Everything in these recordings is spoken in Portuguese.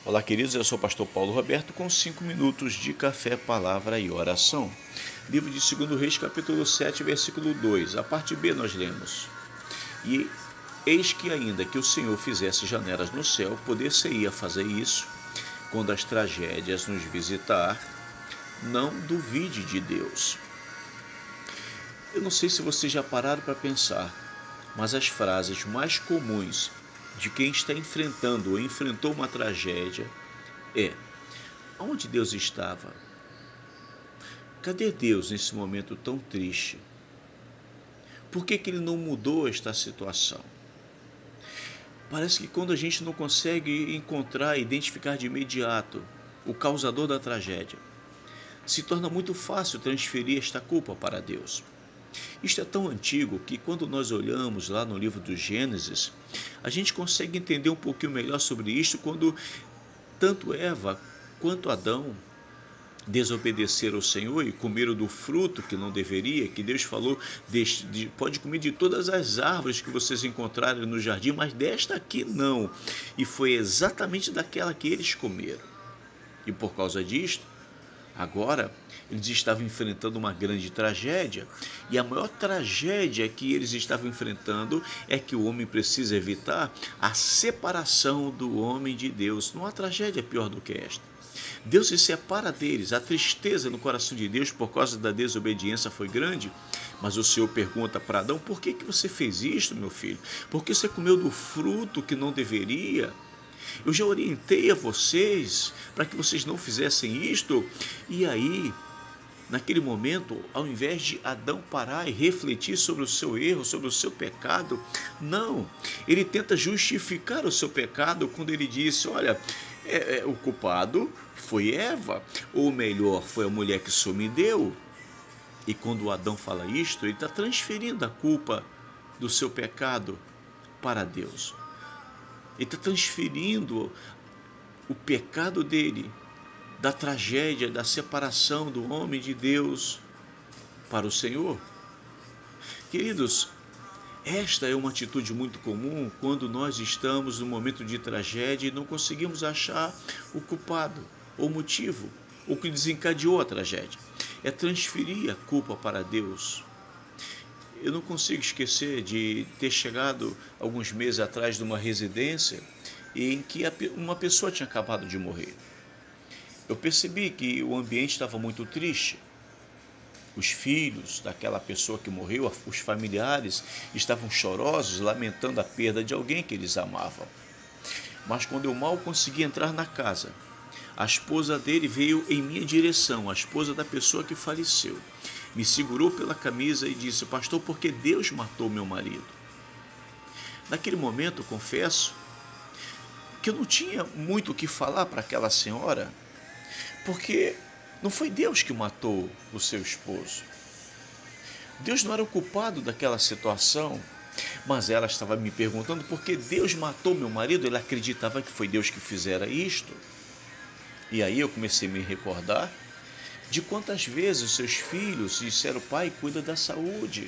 Olá, queridos, eu sou o pastor Paulo Roberto com 5 minutos de café, palavra e oração. Livro de 2 Reis, capítulo 7, versículo 2. A parte B nós lemos: E eis que ainda que o Senhor fizesse janelas no céu, poder-se-ia fazer isso quando as tragédias nos visitar. Não duvide de Deus. Eu não sei se vocês já pararam para pensar, mas as frases mais comuns de quem está enfrentando ou enfrentou uma tragédia é: onde Deus estava? Cadê Deus nesse momento tão triste? Por que Ele não mudou esta situação? Parece que quando a gente não consegue encontrar, identificar de imediato o causador da tragédia, se torna muito fácil transferir esta culpa para Deus. Isto é tão antigo que quando nós olhamos lá no livro do Gênesis, a gente consegue entender um pouquinho melhor sobre isto quando tanto Eva quanto Adão desobedeceram ao Senhor e comeram do fruto que não deveria, que Deus falou, pode comer de todas as árvores que vocês encontrarem no jardim, mas desta aqui não. E foi exatamente daquela que eles comeram. E por causa disto, agora eles estavam enfrentando uma grande tragédia, e a maior tragédia que eles estavam enfrentando é que o homem precisa evitar a separação do homem de Deus. Não há tragédia pior do que esta. Deus se separa deles. A tristeza no coração de Deus por causa da desobediência foi grande. Mas o Senhor pergunta para Adão: por que você fez isto, meu filho? Porque você comeu do fruto que não deveria? Eu já orientei a vocês para que vocês não fizessem isto. E aí, naquele momento, ao invés de Adão parar e refletir sobre o seu erro, sobre o seu pecado, não, ele tenta justificar o seu pecado quando ele disse: olha, o culpado foi Eva, ou melhor, foi a mulher que só me deu. E quando Adão fala isto, ele está transferindo a culpa do seu pecado para Deus. Ele está transferindo o pecado dele, da tragédia, da separação do homem de Deus, para o Senhor. Queridos, esta é uma atitude muito comum quando nós estamos num momento de tragédia e não conseguimos achar o culpado, o motivo, o que desencadeou a tragédia. É transferir a culpa para Deus. Eu não consigo esquecer de ter chegado alguns meses atrás de uma residência em que uma pessoa tinha acabado de morrer. Eu percebi que o ambiente estava muito triste. Os filhos daquela pessoa que morreu, os familiares, estavam chorosos, lamentando a perda de alguém que eles amavam. Mas quando eu mal consegui entrar na casa, a esposa dele veio em minha direção, a esposa da pessoa que faleceu. Me segurou pela camisa e disse: pastor, porque Deus matou meu marido? Naquele momento, confesso que eu não tinha muito o que falar para aquela senhora, porque não foi Deus que matou o seu esposo. Deus não era o culpado daquela situação, mas ela estava me perguntando por que Deus matou meu marido. Ela acreditava que foi Deus que fizera isto. E aí eu comecei a me recordar de quantas vezes os seus filhos disseram: pai, cuida da saúde.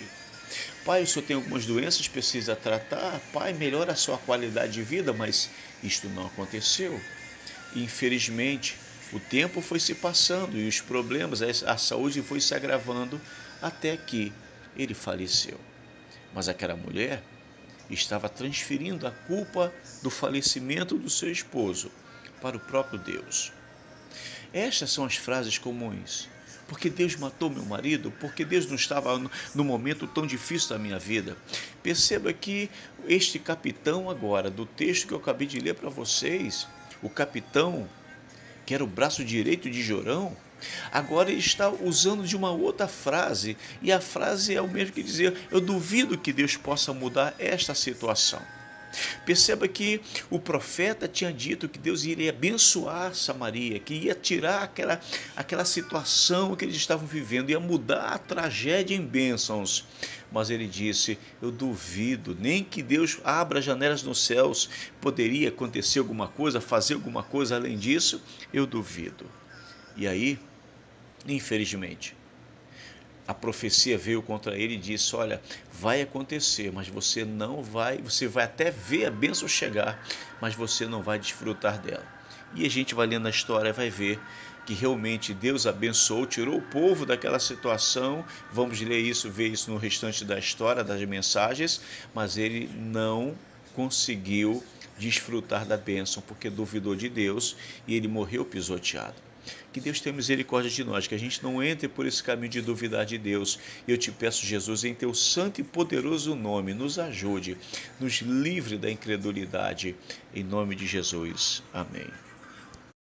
Pai, o senhor tem algumas doenças, precisa tratar. Pai, melhora a sua qualidade de vida, mas isto não aconteceu. E, infelizmente, o tempo foi se passando e os problemas, a saúde foi se agravando até que ele faleceu. Mas aquela mulher estava transferindo a culpa do falecimento do seu esposo para o próprio Deus. Estas são as frases comuns. Porque Deus matou meu marido? Porque Deus não estava no momento tão difícil da minha vida? Perceba que este capitão agora, do texto que eu acabei de ler para vocês, o capitão, que era o braço direito de Jorão, agora ele está usando de uma outra frase, e a frase é o mesmo que dizer: eu duvido que Deus possa mudar esta situação. Perceba que o profeta tinha dito que Deus iria abençoar Samaria, que ia tirar aquela situação que eles estavam vivendo, ia mudar a tragédia em bênçãos. Mas ele disse: eu duvido, nem que Deus abra janelas nos céus, poderia acontecer alguma coisa, fazer alguma coisa além disso, eu duvido. E aí, infelizmente, a profecia veio contra ele e disse: olha, vai acontecer, mas você vai até ver a bênção chegar, mas você não vai desfrutar dela. E a gente vai lendo a história, vai ver que realmente Deus abençoou, tirou o povo daquela situação. Vamos ler isso, ver isso no restante da história, das mensagens, mas ele não conseguiu desfrutar da bênção porque duvidou de Deus e ele morreu pisoteado. Que Deus tenha misericórdia de nós, que a gente não entre por esse caminho de duvidar de Deus. E eu te peço, Jesus, em teu santo e poderoso nome, nos ajude, nos livre da incredulidade, em nome de Jesus. Amém.